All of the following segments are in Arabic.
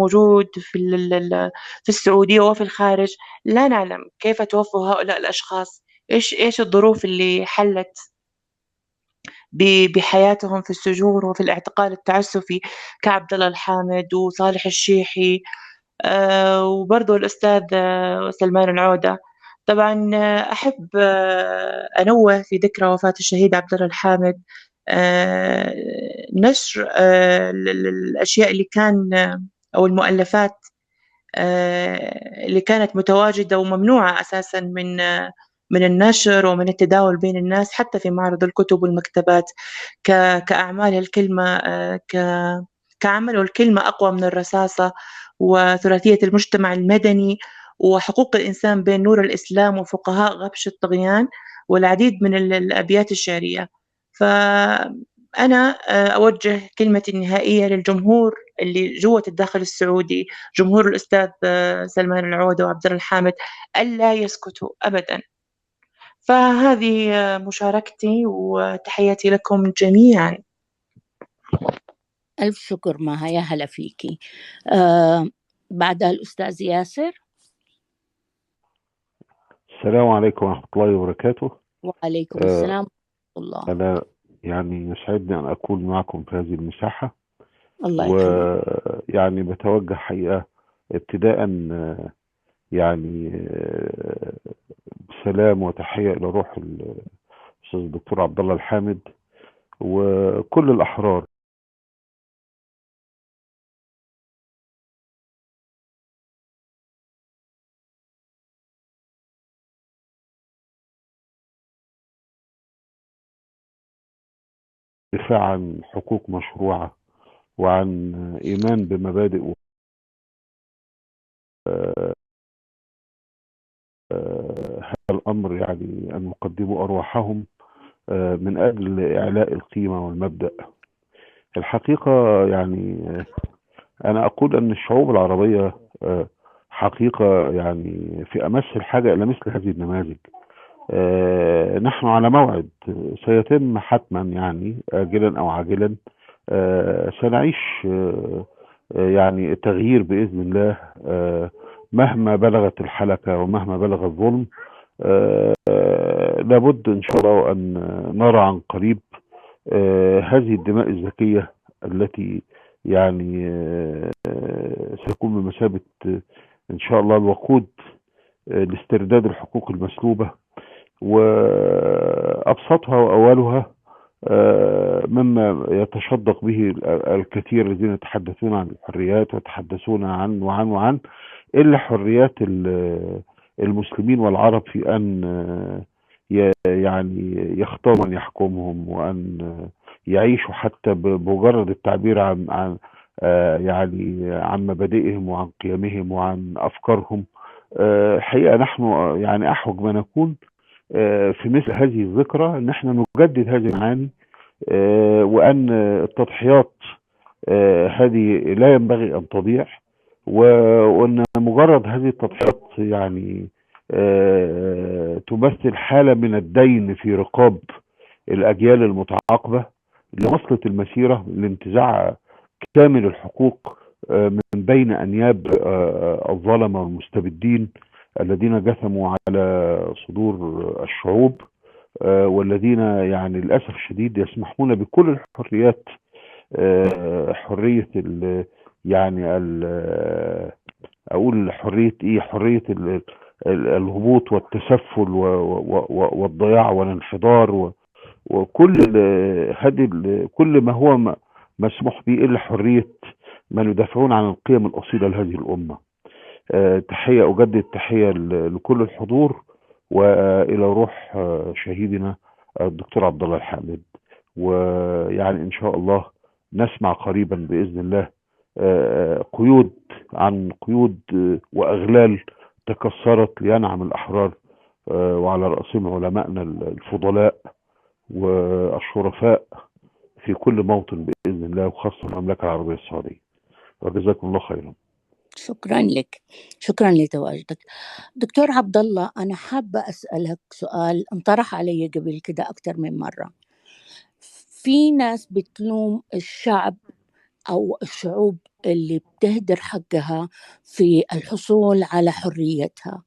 موجود في السعودية وفي الخارج، لا نعلم كيف توفوا هؤلاء الأشخاص، إيش الظروف اللي حلت بحياتهم في السجون وفي الاعتقال التعسفي كعبد الله الحامد وصالح الشيحي، وبرضه الأستاذ سلمان العودة. طبعًا أحب أنوّه في ذكرى وفاة الشهيد عبد الله الحامد، آآ نشر الأشياء اللي كان أو المؤلفات اللي كانت متواجدة وممنوعة أساسًا من النشر ومن التداول بين الناس حتى في معرض الكتب والمكتبات، كأعمال الكلمة، كعمل والكلمة أقوى من الرصاصة، وثلاثية المجتمع المدني، وحقوق الإنسان بين نور الإسلام وفقهاء غبش الطغيان، والعديد من الأبيات الشعرية. فأنا أوجه كلمتي النهائية للجمهور اللي جوّة الداخل السعودي، جمهور الأستاذ سلمان العودة وعبد الله الحامد، ألا يسكتوا أبدًا. فهذه مشاركتي وتحياتي لكم جميعًا. ألف شكر مها، يا هلا فيكي. آه بعدها الأستاذ ياسر. السلام عليكم ورحمة الله وبركاته. وعليكم آه، السلام ورحمة الله. أنا يعني يسعدني أن أكون معكم في هذه المساحة، الله يخليك. ويعني بتوجه حقيقة ابتداء يعني بسلام وتحية إلى روح الأستاذ الدكتور عبد الله الحامد وكل الأحرار دفاع عن حقوق مشروعة وعن إيمان بمبادئ هذا الأمر، يعني أن يقدموا أرواحهم من أجل إعلاء القيمة والمبدأ. الحقيقة يعني أنا أقول أن الشعوب العربية حقيقة يعني في أمس الحاجة إلى مثل هذه النماذج. نحن على موعد سيتم حتما، يعني آجلا أو عاجلا سنعيش يعني تغيير بإذن الله، مهما بلغت الحلكة ومهما بلغ الظلم. لابد إن شاء الله أن نرى عن قريب هذه الدماء الزكية التي يعني سيكون بمثابة إن شاء الله الوقود لاسترداد الحقوق المسلوبة، وأبسطها وأولها مما يتشدق به الكثير الذين يتحدثون عن الحريات ويتحدثون عن وعن إلا حريات المسلمين والعرب في أن يعني يختاروا من يحكمهم، وأن يعيشوا حتى بمجرد التعبير عن يعني عن مبادئهم وعن قيمهم وعن أفكارهم. الحقيقة نحن يعني أحوج ما نكون في مثل هذه الذكرى ان احنا نجدد هذه المعاني، وان التضحيات هذه لا ينبغي ان تضيع، وان مجرد هذه التضحيات يعني تمثل حالة من الدين في رقاب الاجيال المتعاقبة لوصلة المسيرة لانتزاع كامل الحقوق من بين انياب الظلمة والمستبدين الذين جثموا على صدور الشعوب، والذين يعني للأسف الشديد يسمحون بكل الحريات، حرية يعني أقول حرية إيه، حرية الهبوط والتسفل والضياع والانحدار وكل هذه كل ما هو مسموح به إلا حرية من يدافعون عن القيم الأصيلة لهذه الأمة. تحية، أجدد تحية لكل الحضور وإلى روح شهيدنا الدكتور عبد الله الحامد، ويعني إن شاء الله نسمع قريبا بإذن الله قيود عن قيود وأغلال تكسرت لينعم الأحرار، وعلى رأسهم علمائنا الفضلاء والشرفاء في كل موطن بإذن الله، وخاصة المملكة العربية السعودية. وجزاكم الله خيرا. شكرا لك، شكرا لتواجدك. دكتور عبد الله، أنا حابة أسألك سؤال انطرح علي قبل كده أكتر من مرة. في ناس بتلوم الشعب أو الشعوب اللي بتهدر حقها في الحصول على حريتها،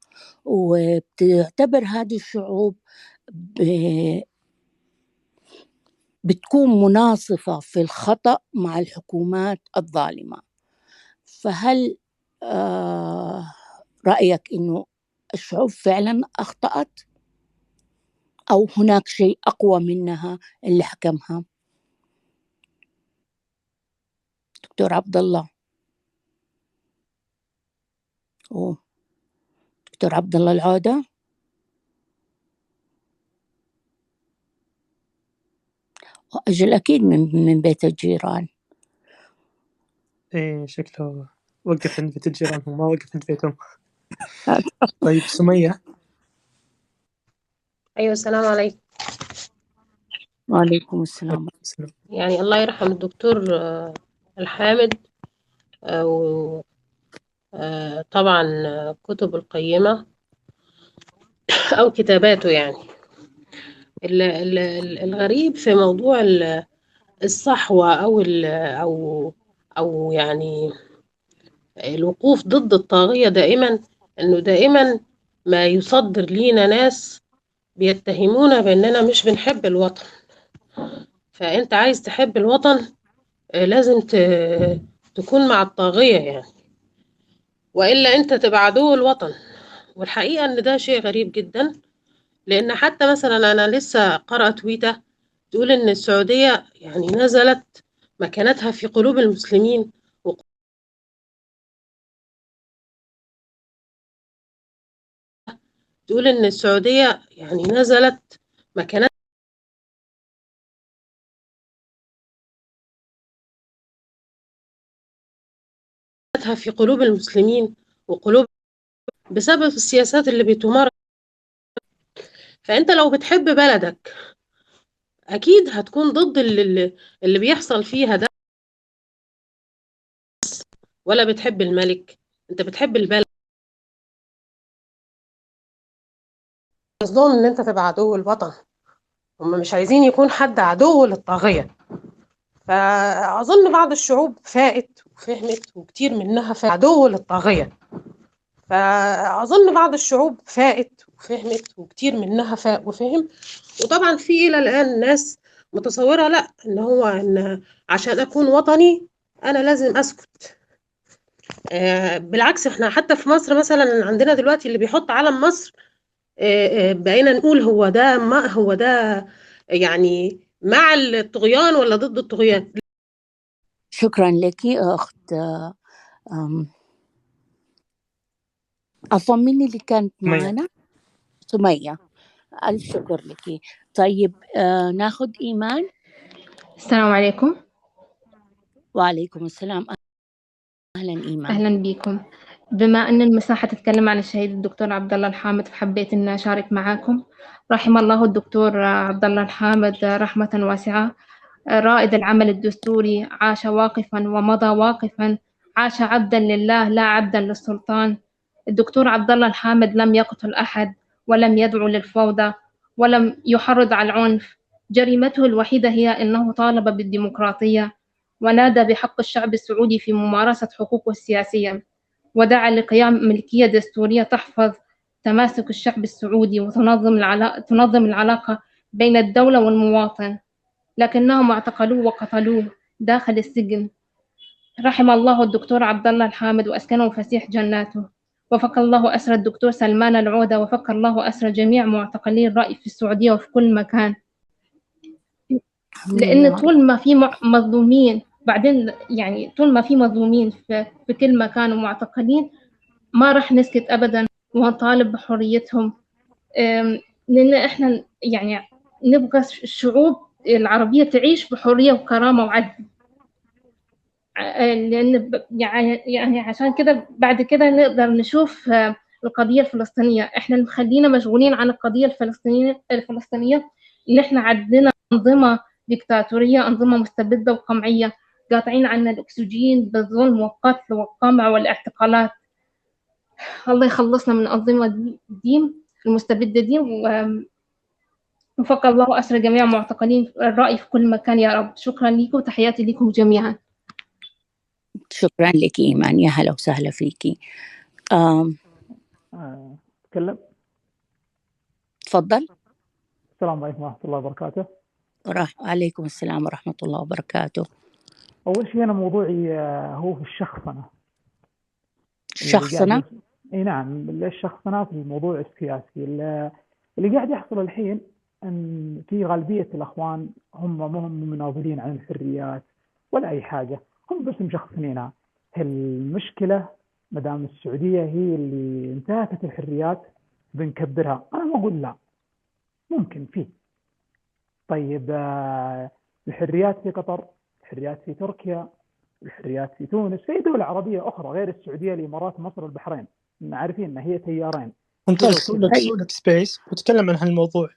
وبتعتبر هذه الشعوب بتكون مناصفة في الخطأ مع الحكومات الظالمة. فهل رأيك إنه الشعوب فعلا أخطأت أو هناك شيء أقوى منها اللي حكمها؟ دكتور عبد الله. دكتور عبد الله العودة. أجل أكيد من بيت الجيران. إيه شكله وقف عند بيت الجيران وما وقف عند بيتهم. طيب سمية. أيوة السلام عليكم. وعليكم السلام. يعني الله يرحم الدكتور الحامد، طبعا كتب القيمة أو كتاباته. يعني الغريب في موضوع الصحوة أو يعني الوقوف ضد الطاغية دائما، إنه دائما ما يصدر لينا ناس بيتهمونا بأننا مش بنحب الوطن. فأنت عايز تحب الوطن لازم تكون مع الطاغية يعني، وإلا أنت تبقى عدو الوطن. والحقيقة إن ده شيء غريب جدا، لأن حتى مثلا أنا لسه قرأت تويتة تقول إن السعودية يعني نزلت مكانتها في قلوب المسلمين، تقول إن السعودية يعني نزلت مكانتها في قلوب المسلمين وقلوب بسبب السياسات اللي بتمارس. فأنت لو بتحب بلدك أكيد هتكون ضد اللي بيحصل فيها ده. ولا بتحب الملك، أنت بتحب البلد. قصدهم إن أنت تبقى عدو الوطن، هم مش عايزين يكون حد عدو للطاغية. فأظن بعض الشعوب فاقت وفهمت، وكتير منها عدو للطاغية. فأظن بعض الشعوب فاقت وفهمت، وكتير منها فاق وفهم. وطبعا في إلى الآن ناس متصورة لا، إن عشان أكون وطني أنا لازم أسكت. بالعكس، إحنا حتى في مصر مثلا عندنا دلوقتي اللي بيحط علم مصر بقينا نقول هو ده، ما هو ده يعني مع الطغيان ولا ضد الطغيان. شكرا لك أخت عفوا مني اللي كانت معنا سمية. ألف شكر لك. طيب ناخد إيمان. السلام عليكم. وعليكم السلام. أهلا إيمان. أهلا بكم. بما أن المساحة تتكلم عن الشهيد الدكتور عبد الله الحامد، فحبيت أن أشارك معكم. رحم الله الدكتور عبد الله الحامد رحمة واسعة، رائد العمل الدستوري، عاش واقفا ومضى واقفا، عاش عبدا لله لا عبدا للسلطان. الدكتور عبد الله الحامد لم يقتل أحد، ولم يدعو للفوضى، ولم يحرض على العنف. جريمته الوحيدة هي أنه طالب بالديمقراطية، ونادى بحق الشعب السعودي في ممارسة حقوقه السياسية، ودعا لقيام ملكية دستورية تحفظ تماسك الشعب السعودي وتنظم العلاقة بين الدولة والمواطن. لكنهم اعتقلوه وقتلوه داخل السجن. رحم الله الدكتور عبد الله الحامد وأسكنه فسيح جناته. وفك الله أسر الدكتور سلمان العودة، وفك الله أسر جميع معتقلي الرأي في السعودية وفي كل مكان. لأن طول ما في مظلومين، بعدين يعني طول ما في مظلومين في كل مكان ومعتقلين، ما راح نسكت أبدا ونطالب بحريتهم. لأن إحنا يعني نبغى الشعوب العربية تعيش بحرية وكرامة وعدل. لأن يعني عشان كده بعد كده نقدر نشوف القضية الفلسطينية. إحنا مخلينا مشغولين عن القضية الفلسطينية إن إحنا عندنا أنظمة ديكتاتورية، أنظمة مستبدة وقمعية، قاطعين عنا الأكسجين بالظلم والقتل والقمع والاعتقالات. الله يخلصنا من أنظمة الدين المستبدة دي، وفق الله أسر جميع معتقلين الرأي في كل مكان يا رب. شكرا لكم وتحياتي لكم جميعا. شكرا لك إيمان، يا هلا وسهلا فيكي. تكلم. تفضل. السلام عليكم ورحمة الله وبركاته. عليكم السلام ورحمة الله وبركاته. أول شيء أنا موضوعي هو في الشخصنة. الشخصنة؟ اي نعم، الشخصنة في الموضوع السياسي اللي قاعد يحصل الحين، ان في غالبية الاخوان هم ما هم مناضلين عن الحريات ولا اي حاجة، هم بس مشخصنينها. المشكلة مدام السعودية هي اللي انتهكت الحريات بنكبرها. انا ما اقول لا، ممكن فيه. طيب الحريات في قطر، الحريات في تركيا، الحريات في تونس، في دول عربية أخرى غير السعودية، الإمارات، مصر، البحرين، عارفين إن هي تيارين. ممتاز. سولك سبيس وتكلم عن هالموضوع.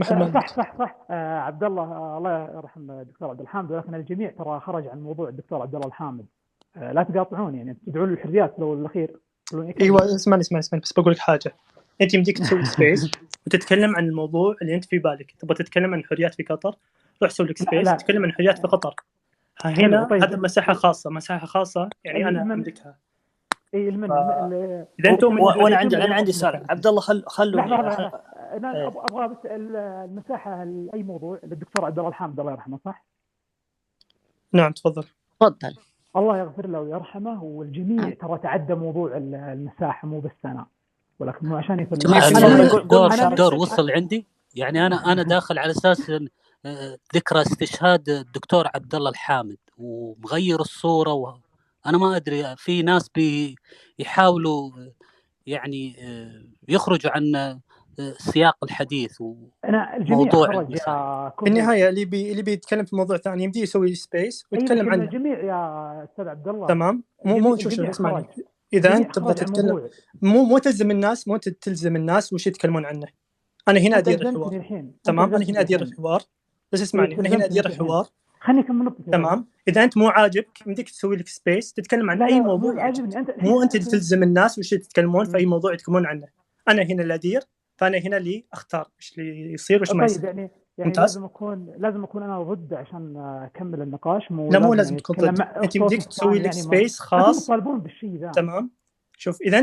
صح. عبد الله، الله يرحم الدكتور عبد الحامد، ولكن الجميع ترى خرج عن موضوع الدكتور عبد الله الحامد. لا تقاطعون، يعني تدعون للحريات لو الأخير. ايوه اسمعني بس بقول لك حاجة. انت يمديك تسوي سبيس وتتكلم عن الموضوع اللي انت في بالك. تبغى تتكلم عن الحريات في قطر، روح سوي لك سبيس تتكلم عن الحريات في قطر. هنا هذا مساحة خاصة يعني أنا أملكها. إذا أنتم وأنا عندي سؤال عبد الله. خلوا أنا أبغى بس المساحة لأي موضوع للدكتور عبد الله الحامد الله يرحمه، صح؟ نعم تفضل. الله يغفر له ويرحمه، والجميع ترى تعدى موضوع المساحة، مو بس أنا، ولكن مو عشان دور وصل عندي. يعني أنا داخل على أساس ذكرى استشهاد الدكتور عبد الله الحامد ومغير الصورة، وأنا ما أدري في ناس بيحاولوا يعني يخرجوا عن سياق الحديث وموضوع في النهاية اللي بيتكلم في موضوع ثاني يمدي يسوي سبيس ويتكلم عنه. الجميع يا أستاذ عبد الله تمام. مو شوف اسمعني، إذا أنت تبغى تتكلم مو تلزم الناس، مو تلزم الناس وش يتكلمون عنه. أنا هنا أدير الحوار. تمام. أنا هنا أدير الحوار، بس اسمعني، أنا هنا أدير الحوار. خليني أكمل. تمام. إذا أنت مو عاجبك يمديك تسوي لك سبيس تتكلم عن أي موضوع. مو أنت اللي تلزم الناس وش تتكلمون في أي موضوع يتكلمون عنه. أنا هنا اللي أدير، فأنا هنا اللي أختار إيش اللي يصير وإيش ما يصير. يعني لازم أكون أنا ضد عشان أكمل النقاش. مو لازم تكون ضد. أنت يمديك تسوي لك سبيس خاص. يطالبون بالشيء ذا. تمام. شوف، إذا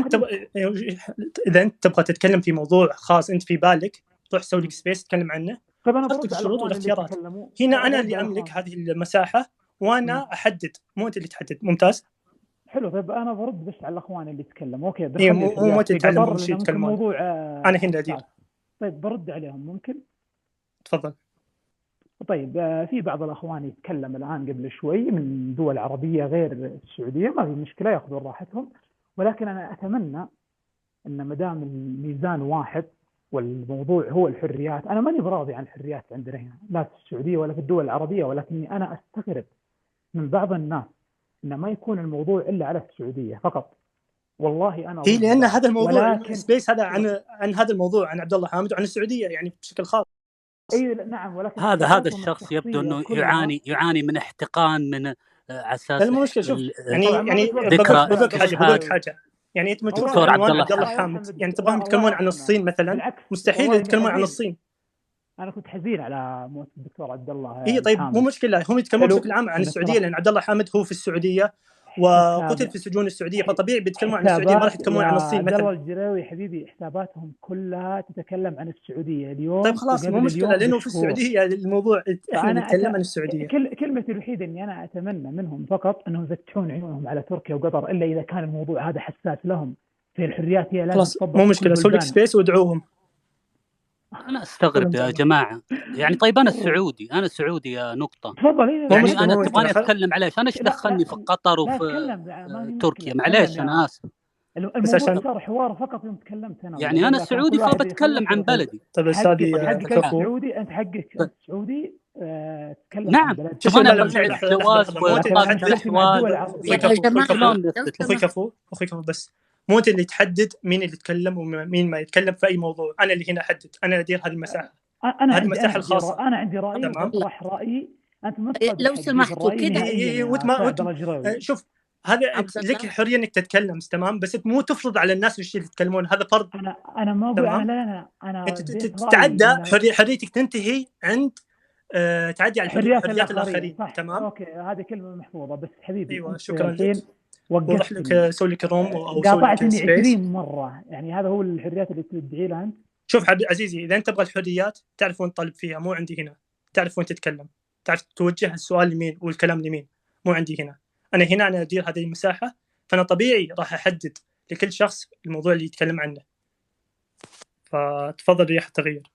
أنت تبغى تتكلم في موضوع خاص أنت في بالك، روح سوي لك سبيس تتكلم عنه. طيب أنا برد الشروط والاختيارات. هنا أنا اللي أملك هذه المساحة وأنا أحدد، مو أنت اللي تحدد. ممتاز. حلو. طيب أنا برد بس على الأخوان اللي يتكلموا. أوكي. مو تتعلمون شيء يتكلمون. أنا هنا أدير. طيب برد عليهم ممكن؟ تفضل. طيب في بعض الأخوان يتكلم الآن قبل شوي من دول عربية غير السعودية، ما في مشكلة، يأخذون راحتهم، ولكن أنا أتمنى أن مدام الميزان واحد والموضوع هو الحريات، أنا ماني براضي عن الحريات عندنا هنا لا في السعودية ولا في الدول العربية، ولكني أنا أستغرب من بعض الناس إن ما يكون الموضوع إلا على السعودية فقط. والله أنا لأن هذا الموضوع سبيس هذا عن هذا الموضوع، عن عبد الله حامد وعن السعودية يعني بشكل خاص. نعم، ولكن هذا الشخص يبدو انه يعاني من احتقان من اساس المشكله. شوف يعني بقول لك حاجه يعني انت دكتور عبد الله حامد يعني تبغاهم يتكلمون عن الصين مثلا، مستحيل يتكلمون عن الصين. انا كنت حزين على موت الدكتور عبد الله. طيب مو مشكله، هم يتكلمون بشكل عام عن السعوديه، لان عبد الله حامد هو في السعوديه وقتل في سجون السعوديه، فطبيعي بيتكلمون عن السعوديه، ما راح يتكلمون عن الصين مثلا. عبد الله الجراوي حبيبي حساباتهم كلها تتكلم عن السعوديه اليوم. طيب خلاص مو مشكله، لانه في السعوديه الموضوع احنا نتكلم عن السعوديه. كلمتي الوحيده اني انا اتمنى منهم فقط انهم يفتحون عيونهم على تركيا وقطر، الا اذا كان الموضوع هذا حساس لهم في الحريات. هي لازم تطبق. مو مشكله، سوي لك سبيس وادعوهم. أنا أستغرب يا جماعة يعني. طيب أنا سعودي يا نقطة. تفضل. يعني أنا تبغاني أتكلم عليش؟ أنا إيش دخلني في قطر وفي تركيا؟ معليش أنا آسف. بس عشان صار حوار فقط يوم تكلمت أنا. يعني أنا سعودي فبتكلم عن بلدي. طيب أستاذي سعودي، أنت حقك سعودي تكلم. نعم. تبغاني أطلع الجواز أخوي كفو بس مو أنت اللي تحدد مين اللي يتكلم ومين ما يتكلم في أي موضوع. أنا اللي هنا أحدد، أنا أدير هذه المساحة. هذه المساحة الخاصة. أنا عندي رأي وأطرح رأيي. أنت لو سمحتوا كده شوف هذا لك حرية إنك تتكلم تمام، بس مو تفرض على الناس وش يتكلمون. هذا فرض. أنا ما أقول أنا أنت تتعدى حريتك تنتهي عند تعدي على حريات حريات الآخرين الآخرين. صح. تمام. أوكي هذه كلمة محفوظة. بس حبيبي أيوة أنت شكرا الحين لك. وضح لك وقفتني، أسوي لك روم أو أسوي لك قاطعتني سبيس. 20 مرة. يعني هذا هو الحريات اللي تدعي لها أنت؟ شوف عزيزي، إذا أنت تبغى الحريات تعرف وين تطالب فيها، مو عندي هنا. تعرف وين تتكلم، تعرف توجه السؤال لمين والكلام لمين، مو عندي هنا. أنا أنا أدير هذه المساحة، فأنا طبيعي راح أحدد لكل شخص الموضوع اللي يتكلم عنه. فتفضل رياح التغيير.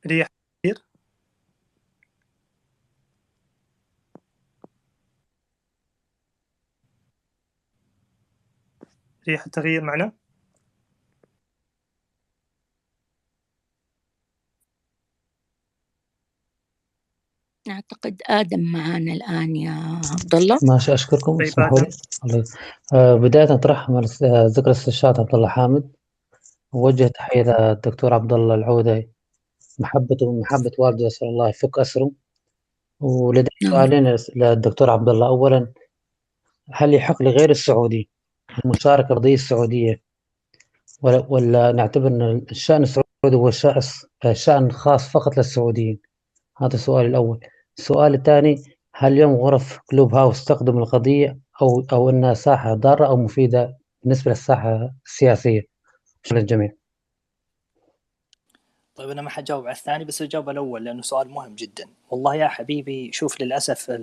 رياح التغيير. رياح التغيير معنا. أعتقد آدم معانا الآن يا عبد الله. ماشي، أشكركم. طيب اسمحوا لي. بداية أترحم ذكر الاستشهاد عبد الله حامد، ووجه تحية للدكتور عبد الله العودة، محبته ومحبة والده، أسأل الله يفك أسره. ولدي سؤالين للدكتور عبد الله. أولا، هل يحق لغير السعودي المشاركة في القضية السعودية، ولا نعتبر أن الشأن السعودي هو شأن خاص فقط للسعوديين؟ هذا السؤال الأول. السؤال الثاني، هل اليوم غرف كلوب هاوس تخدم القضية أو أنها ساحة ضارة أو مفيدة بالنسبة للساحة السياسية؟ شكرا للجميع. طيب أنا ما حجاوب على الثاني، بس أجاوب الأول لأنه سؤال مهم جدا. والله يا حبيبي، شوف للأسف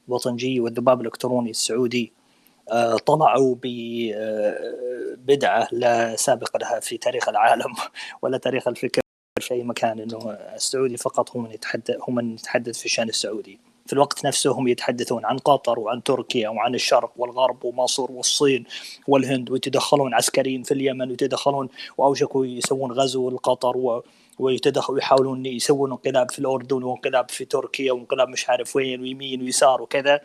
الوطنجي والذباب الإلكتروني السعودي طلعوا ببدعة لا سابق لها في تاريخ العالم ولا تاريخ الفكر في أي مكان، أنه السعودي فقط هم من يتحدث في الشأن السعودي. في الوقت نفسه هم يتحدثون عن قطر وعن تركيا وعن الشرق والغرب ومصر والصين والهند، ويتدخلون عسكريين في اليمن، ويتدخلون وأوشكوا يسوون غزو لقطر، ويتدخلوا ويحاولون يسوون انقلاب في الأردن وانقلاب في تركيا وانقلاب مش عارف وين ويمين ويسار وكذا.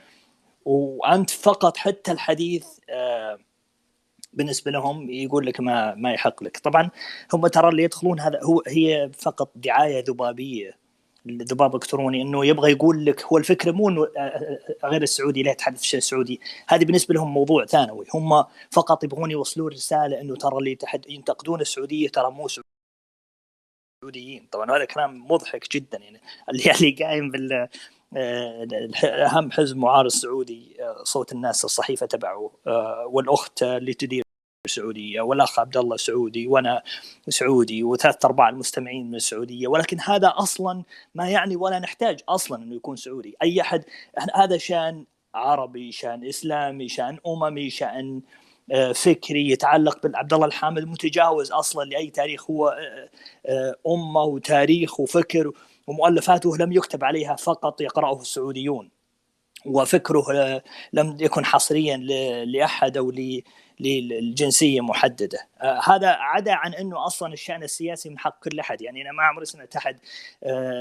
وأنت فقط حتى الحديث بالنسبة لهم يقول لك ما يحق لك. طبعا هم ترى اللي يدخلون هذا هي فقط دعاية ذبابية، الذباب الإلكتروني، إنه يبغى يقول لك هو الفكرة مو إنه غير السعودي لا يتحدث الشيء السعودي. هذه بالنسبة لهم موضوع ثانوي. هم فقط يبغون يوصلوا رسالة إنه ترى اللي ينتقدون السعودية ترى مو سعوديين. طبعا هذا كلام مضحك جدا. يعني اللي قايم أهم حزب معارض سعودي صوت الناس الصحيفة تبعه، والأخت اللي تدير السعودية، والأخ عبد الله سعودي، وأنا سعودي، و3/4 المستمعين من السعودية. ولكن هذا أصلا ما يعني ولا نحتاج أصلا إنه يكون سعودي أي أحد. هذا شأن عربي، شأن إسلامي، شأن أممي، شأن فكري يتعلق بالعبد الله الحامد، متجاوز أصلا لأي تاريخ. هو أمة وتاريخ وفكر، ومؤلفاته لم يكتب عليها فقط يقرأه السعوديون، وفكره لم يكن حصريا لأحد أو للجنسية محددة. هذا عدا عن أنه أصلا الشأن السياسي من حق كل أحد. يعني أنا ما عمري سمعت أحد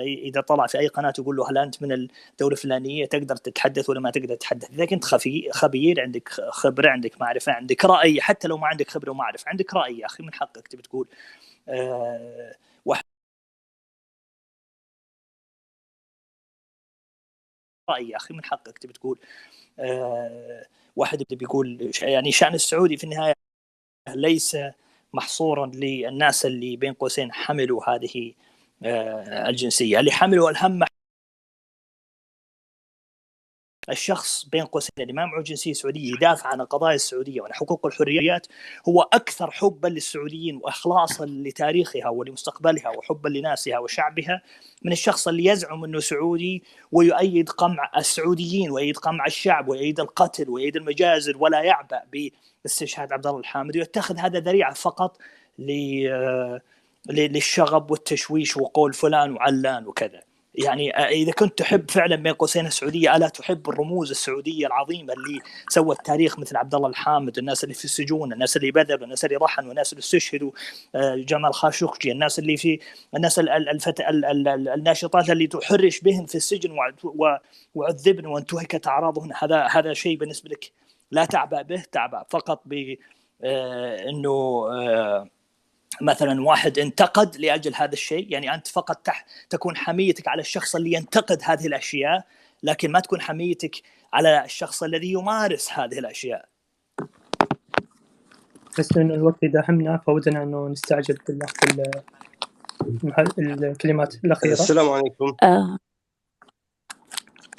إذا طلع في أي قناة يقول له هل أنت من الدولة الفلانية تقدر تتحدث ولا ما تقدر تتحدث. إذا كنت خبير، عندك خبرة، عندك معرفة، عندك رأي، حتى لو ما عندك خبرة ومعرفة عندك رأي، يا أخي من حقك تبي تقول. رأي يا أخي من حقك تبي تقول. واحد بيقول يعني شأن السعودي في النهاية ليس محصورا للناس اللي بين قوسين حملوا هذه الجنسية. اللي حملوا الهم الشخص بين قوسين اللي ما معه جنسية سعودية يدافع عن القضايا السعودية وعن حقوق الحريات، هو أكثر حبا للسعوديين وإخلاصا لتاريخها ولمستقبلها وحبا لناسها وشعبها من الشخص اللي يزعم أنه سعودي ويؤيد قمع السعوديين ويؤيد قمع الشعب ويؤيد القتل ويؤيد المجازر، ولا يعبأ باستشهاد عبد الله الحامد، ويتخذ هذا ذريعة فقط للشغب والتشويش وقول فلان وعلان وكذا. يعني إذا كنت تحب فعلا بين قوسين السعودية، ألا تحب الرموز السعودية العظيمة اللي سوت تاريخ مثل عبد الله الحامد، الناس اللي في السجون، الناس اللي بذلوا، الناس اللي رحنوا، الناس اللي استشهدوا، جمال خاشقجي، الناس اللي في الناس الناشطات اللي تحرش بهم في السجن وعذبن وانتهكت أعراضهن. هذا شيء بالنسبة لك لا تعبأ به، تعبأ فقط بأنه مثلا واحد انتقد لأجل هذا الشيء. يعني أنت فقط تكون حميتك على الشخص اللي ينتقد هذه الأشياء، لكن ما تكون حميتك على الشخص الذي يمارس هذه الأشياء. بس لأن الوقت يداهمنا فودنا أنه نستعجل الكلمات الأخيرة. السلام عليكم.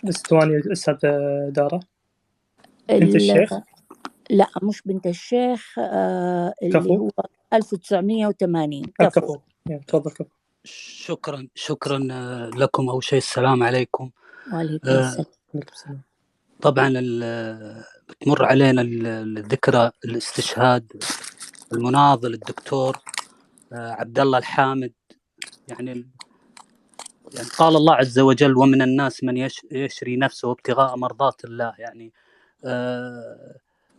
بس ثواني الأستاذ دارة. بنت الشيخ؟ لا مش بنت الشيخ، اللي كفو. هو 1980. كفو. تفضل كفو. شكرا لكم. أول شيء السلام عليكم. وعليكم السلام. طبعا بتمر علينا الذكرى الاستشهاد المناضل الدكتور عبد الله الحامد. يعني قال الله عز وجل: ومن الناس من يشري نفسه ابتغاء مرضات الله. يعني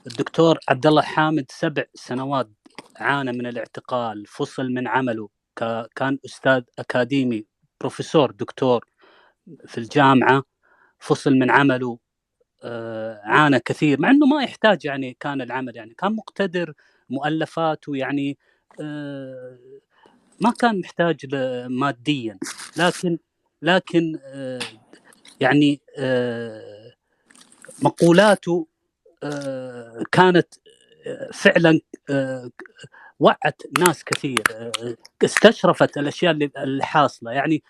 الدكتور عبد الله الحامد 7 سنوات عانى من الاعتقال، فصل من عمله، كان أستاذ أكاديمي، بروفيسور، دكتور في الجامعة، فصل من عمله، عانى كثير مع أنه ما يحتاج. يعني كان العمل، يعني كان مقتدر، مؤلفاته يعني ما كان محتاج ماديا، لكن يعني مقولاته كانت فعلا وعت ناس كثير، استشرفت الأشياء اللي حاصلة. يعني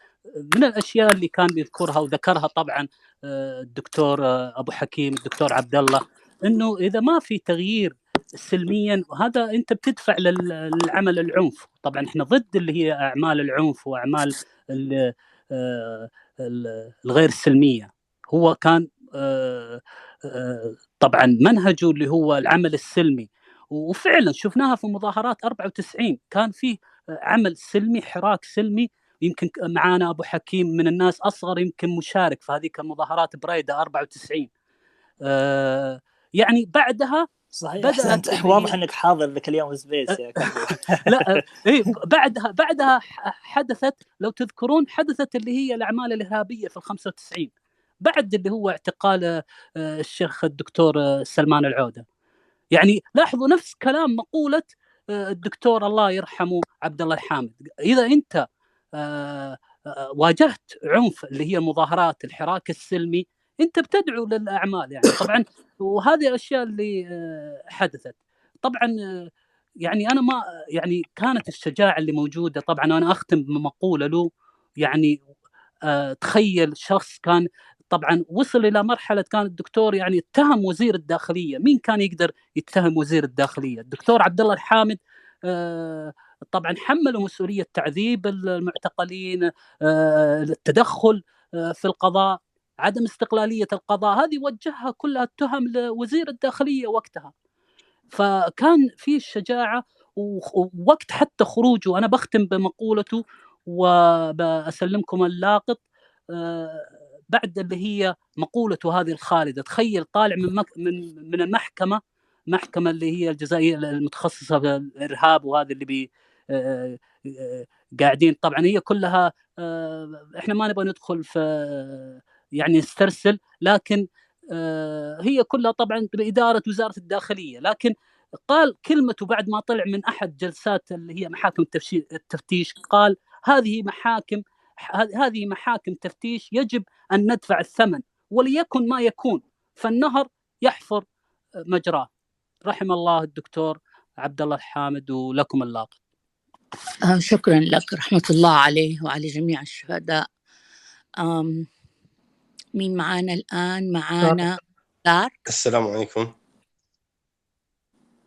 من الأشياء اللي كان يذكرها وذكرها طبعا الدكتور أبو حكيم، الدكتور عبد الله، إنه إذا ما في تغيير سلميا هذا أنت بتدفع للعمل العنف. طبعا إحنا ضد اللي هي أعمال العنف وأعمال الغير سلمية. هو كان طبعا منهجه اللي هو العمل السلمي، وفعلا شفناها في مظاهرات 94 كان فيه عمل سلمي، حراك سلمي. يمكن معانا أبو حكيم من الناس أصغر يمكن مشارك في هذه المظاهرات بريدة 94. يعني بعدها صحيح أحسنت. واضح أنك حاضر ذاك اليوم سبيس يا لا إيه، بعدها حدثت، لو تذكرون، حدثت اللي هي الأعمال الإرهابية في 95 بعد اللي هو اعتقال الشيخ الدكتور سلمان العودة. يعني لاحظوا نفس كلام مقولة الدكتور الله يرحمه عبد الله الحامد: إذا أنت واجهت عنف اللي هي مظاهرات الحراك السلمي أنت بتدعو للأعمال. يعني طبعا وهذه الأشياء اللي حدثت. طبعا يعني أنا ما يعني كانت الشجاعة اللي موجودة. طبعا أنا أختم بمقولة له، يعني تخيل شخص كان طبعا وصل إلى مرحلة كان الدكتور يعني اتهم وزير الداخلية. مين كان يقدر يتهم وزير الداخلية؟ الدكتور عبد الله الحامد طبعا حملوا مسؤولية تعذيب المعتقلين، التدخل في القضاء، عدم استقلالية القضاء، هذه وجهها كلها التهم لوزير الداخلية وقتها. فكان في الشجاعة. ووقت حتى خروجه، أنا بختم بمقولته وبأسلمكم اللاقط بعد اللي هي مقولته هذه الخالدة: تخيل طالع من المحكمة اللي هي الجزائرية المتخصصة في الإرهاب، وهذا اللي قاعدين. طبعا هي كلها احنا ما نبغى ندخل في يعني نسترسل، لكن هي كلها طبعا بإدارة وزارة الداخلية. لكن قال كلمته بعد ما طلع من أحد جلسات اللي هي محاكم التفتيش، قال: هذه محاكم تفتيش يجب أن ندفع الثمن، وليكن ما يكون، فالنهر يحفر مجراه. رحم الله الدكتور عبد الله الحامد، ولكم اللاقط. شكرا لك، رحمة الله عليه وعلى جميع الشهداء. مين معانا الآن؟ معانا دار. السلام عليكم.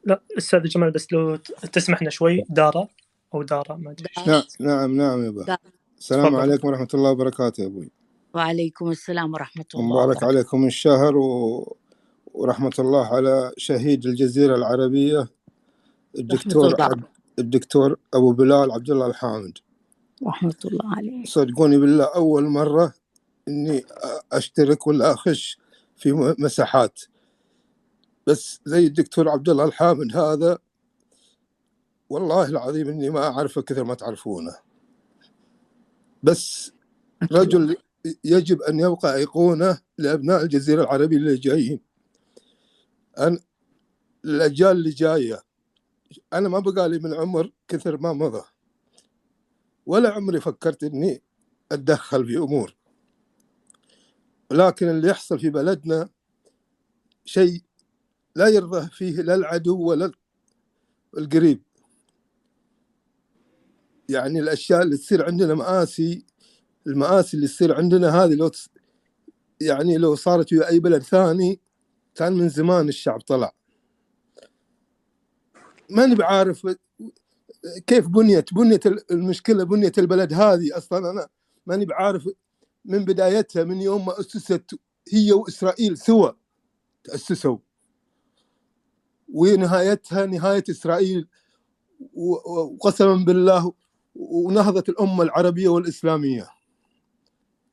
لا أستاذ جمال، بس لو تسمحنا شوي. دارة أو دارة ما أدري. نعم يا أبا. السلام عليكم ورحمة الله وبركاته يا أبوي. وعليكم السلام ورحمة الله مبارك عليكم الشهر ورحمة الله على شهيد الجزيرة العربية الدكتور أبو بلال عبد الله الحامد، رحمة الله عليه. صدقوني بالله أول مرة إني أشترك ولا أخش في مساحات، بس زي الدكتور عبد الله الحامد هذا والله العظيم إني ما أعرفه كثر ما تعرفونه. بس رجل يجب أن يبقى أيقونة لأبناء الجزيرة العربية اللي جايين، الأجيال اللي جاية. أنا ما بقالي من عمر كثر ما مضى، ولا عمري فكرت إني أتدخل في أمور. لكن اللي يحصل في بلدنا شيء لا يرضى فيه لا العدو ولا القريب. يعني الأشياء اللي تصير عندنا المآسي اللي تصير عندنا هذه يعني لو صارت في أي بلد ثاني كان من زمان الشعب طلع. ماني بعارف كيف بنيت المشكلة، بنيت البلد هذه أصلا. أنا ماني بعارف من بدايتها، من يوم ما أسست هي وإسرائيل سوا تأسسوا، ونهايتها نهاية إسرائيل وقسما بالله ونهضة الأمة العربية والإسلامية.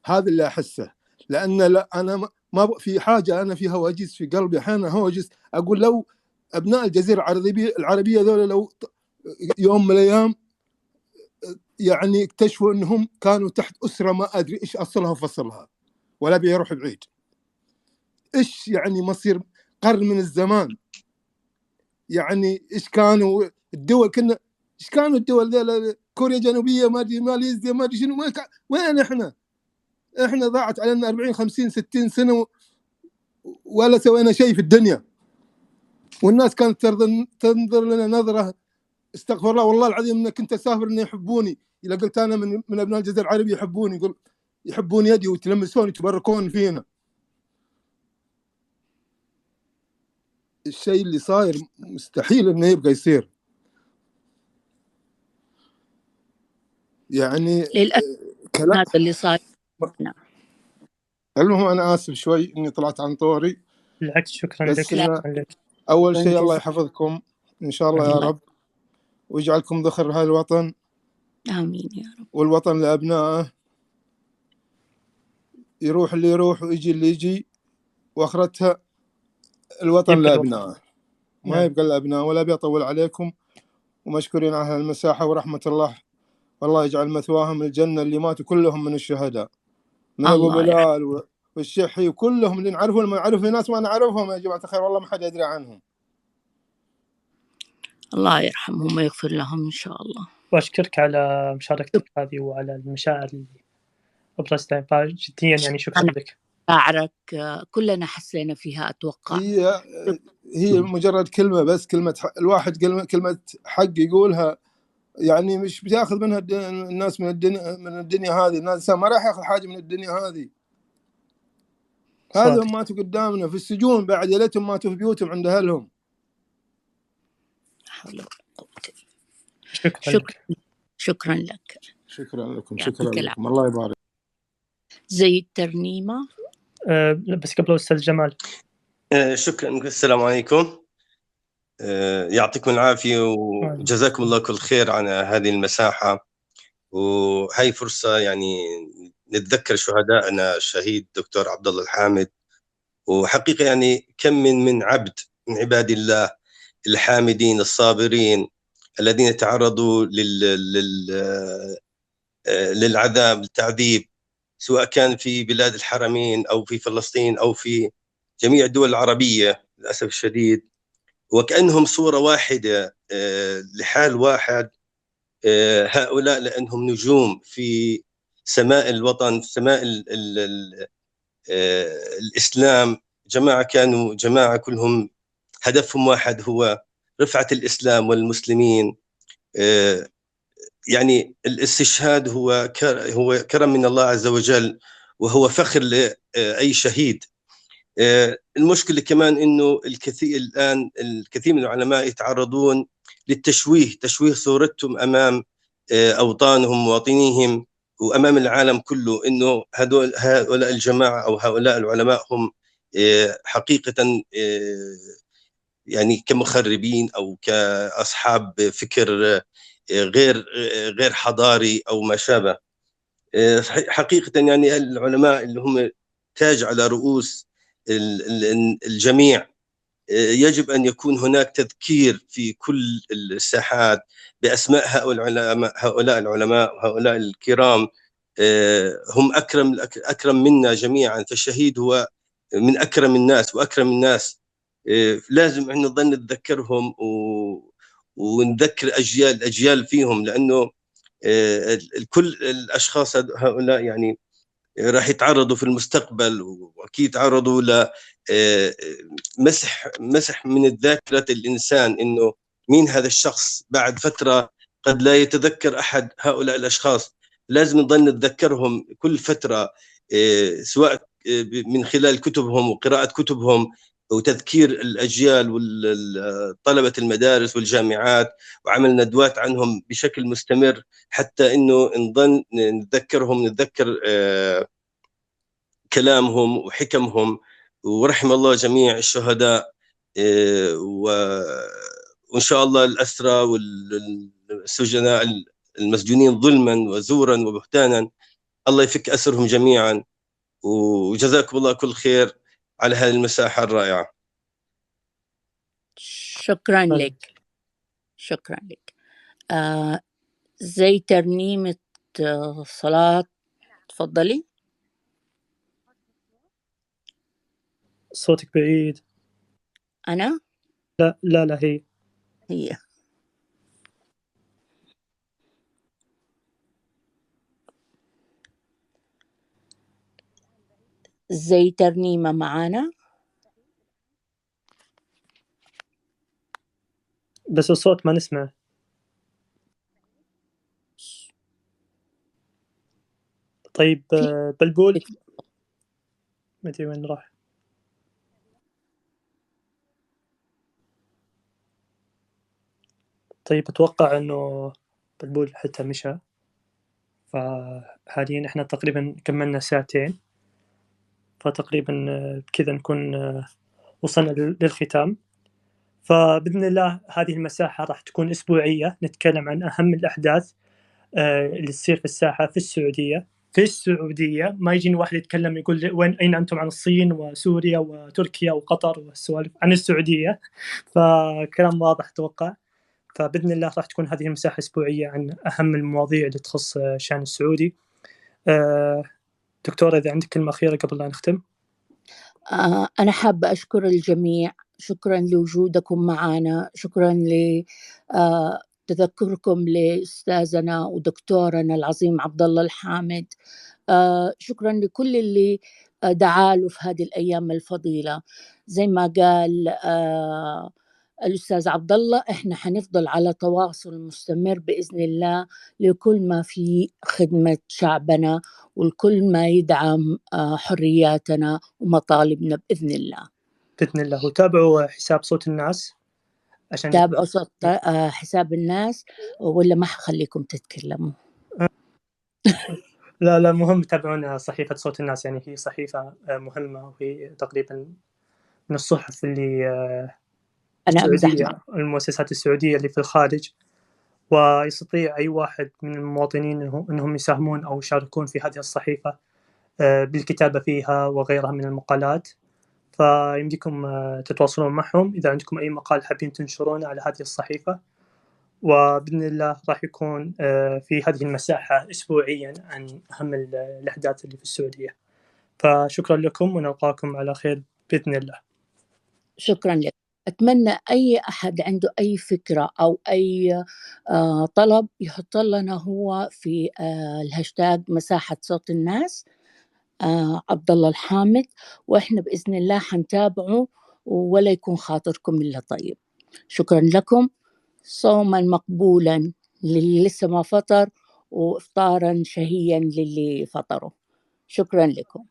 هذا اللي أحسه. لأن لا أنا ما في حاجة، أنا في هواجس في قلبي أحيانا، هواجس أقول لو أبناء الجزيرة العربية ذولا لو يوم من الأيام يعني اكتشفوا أنهم كانوا تحت أسرة ما أدري إيش أصلها وفصلها، ولا بيروح بعيد، إيش يعني مصير قرن من الزمان. يعني إيش كانوا الدول، إيش كانوا الدول ذولا، كوريا الجنوبية ما أدري، ماليزيا ما أدري شنو، وين إحنا ضاعت علينا 40 50 60 سنة ولا سوينا شيء في الدنيا. والناس كانت تنظر لنا نظرة استغفر الله والله العظيم انك كنت اسافر انه يحبوني. اذا قلت انا من ابناء الجزيره العربيه يحبوني، يقول يحبون يدي ويتلمسون يتبركون فينا. الشيء اللي صاير مستحيل انه يبقى يصير. يعني للأسف كلام. هذا اللي صار. نعم. المهم انا اسف شوي اني طلعت عن طوري. بالعكس شكرا بس لك. اول شيء الله يحفظكم ان شاء الله يا رب، ويجعلكم ذخر هذا الوطن. آمين يا رب. والوطن لأبنائه، يروح اللي يروح ويجي اللي يجي، وآخرتها الوطن لأبنائه، ما يبقى الأبناء. ولا بيطول عليكم، ومشكورين على المساحة ورحمة الله. والله يجعل مثواهم الجنة اللي ماتوا كلهم من الشهداء، من أبو بلال والشحي وكلهم اللي نعرفهم، ما نعرف ناس ما نعرفهم يا جماعة الخير، والله ما حد يدري عنهم. الله يرحمهم ويغفر لهم إن شاء الله. وأشكرك على مشاركتك هذه وعلى المشاعر اللي أبرزتها، جديا يعني شكرا لك. مشاعرك كلنا حسينا فيها أتوقع. هي مجرد كلمة بس، كلمة الواحد كلمة حق يقولها، يعني مش بتاخذ منها الناس من الدنيا هذه. الناس ما راح ياخذ حاجة من الدنيا هذه. هذا ماتوا قدامنا في السجون، بعد يا ليتهم ماتوا في بيوتهم عند أهلهم. شكرا لك. شكرا لكم. الله يبارك. زي الترنيمة. بس قبل أستاذ جمال. شكرا. السلام عليكم. يعطيكم العافية وجزاكم الله كل خير على هذه المساحة، وهي فرصة يعني نتذكر شهدائنا الشهيد دكتور عبد الله الحامد. وحقيقة يعني كم من عبد من عباد الله الحامدين الصابرين الذين تعرضوا للعذاب التعذيب، سواء كان في بلاد الحرمين أو في فلسطين أو في جميع الدول العربية للأسف الشديد، وكأنهم صورة واحدة لحال واحد. هؤلاء لأنهم نجوم في سماء الوطن، في سماء الإسلام. كانوا جماعة كلهم هدفهم واحد، هو رفعة الإسلام والمسلمين. يعني الاستشهاد هو كرم من الله عز وجل، وهو فخر لأي شهيد. المشكلة كمان إنه الكثير من العلماء يتعرضون للتشويه، صورتهم أمام أوطانهم مواطنيهم وأمام العالم كله، إنه هؤلاء الجماعة أو هؤلاء العلماء هم حقيقة يعني كمخربين أو كأصحاب فكر غير حضاري أو ما شابه. حقيقة يعني العلماء اللي هم تاج على رؤوس الجميع، يجب أن يكون هناك تذكير في كل الساحات بأسماء هؤلاء العلماء وهؤلاء الكرام. هم أكرم منا جميعا، فالشهيد هو من أكرم الناس وأكرم الناس. لازم أن نظل نتذكرهم ونذكر أجيال فيهم، لأنه كل الأشخاص هؤلاء يعني راح يتعرضوا في المستقبل، واكيد يتعرضوا ل مسح من ذاكرة الإنسان إنه مين هذا الشخص. بعد فترة قد لا يتذكر أحد هؤلاء الأشخاص. لازم نضل نتذكرهم كل فترة، سواء من خلال كتبهم وقراءة كتبهم وتذكير الأجيال وطلبة المدارس والجامعات، وعمل ندوات عنهم بشكل مستمر حتى إنه نضل نتذكرهم، نتذكر كلامهم وحكمهم. ورحم الله جميع الشهداء، وإن شاء الله الأسرى والسجناء المسجونين ظلما وزورا وبهتانا الله يفك أسرهم جميعا. وجزاكم الله كل خير على هذه المساحة الرائعة. شكرا لك، شكرا لك. زي ترنيمة صلاة، تفضلي. صوتك بعيد. أنا؟ لا هي. زي ترنيمة معانا بس الصوت ما نسمع. طيب بلبول ما ادري وين راح. طيب اتوقع انه بلبول حتى مشى، فحاليا احنا تقريبا كملنا ساعتين، فتقريبا بكذا نكون وصلنا للختام. فبإذن الله هذه المساحة راح تكون أسبوعية، نتكلم عن أهم الأحداث اللي تصير في الساحة في السعودية. ما يجيني واحد يتكلم يقول لي أين أنتم عن الصين وسوريا وتركيا وقطر والسوالف، عن السعودية. فكلام واضح أتوقع. فبإذن الله راح تكون هذه المساحة أسبوعية عن أهم المواضيع اللي تخص الشأن السعودي. دكتورة إذا عندك كلمة أخيرة قبل لا نختم. أنا حابة أشكر الجميع، شكرا لوجودكم معنا، شكرا لتذكركم لأستاذنا ودكتورنا العظيم عبد الله الحامد. شكرا لكل اللي دعاله في هذه الأيام الفضيلة. زي ما قال الأستاذ عبد الله، إحنا حنفضل على تواصل مستمر بإذن الله لكل ما في خدمة شعبنا والكل ما يدعم حرياتنا ومطالبنا بإذن الله. بإذن الله. وتابعوا حساب صوت الناس عشان تابعوا صوت حساب الناس، ولا ما حخليكم تتكلموا. لا مهم تابعونا صحيفة صوت الناس، يعني هي صحيفة مهمة، وهي تقريبا من الصحف اللي أنا السعودية، المؤسسات السعودية اللي في الخارج، ويستطيع أي واحد من المواطنين أنهم يساهمون أو يشاركون في هذه الصحيفة بالكتابة فيها وغيرها من المقالات. فيمديكم تتواصلون معهم إذا عندكم أي مقال حابين تنشرونه على هذه الصحيفة. وبإذن الله راح يكون في هذه المساحة أسبوعيا عن أهم الأحداث اللي في السعودية. فشكرا لكم ونلقاكم على خير بإذن الله. شكرا لك. أتمنى أي أحد عنده أي فكرة أو أي طلب يحط لنا هو في الهاشتاج مساحة صوت الناس عبد الله الحامد، وإحنا بإذن الله حنتابعه ولا يكون خاطركم إلا طيب. شكرا لكم. صوما مقبولا للي لسه ما فطر، وإفطارا شهيا للي فطروا. شكرا لكم.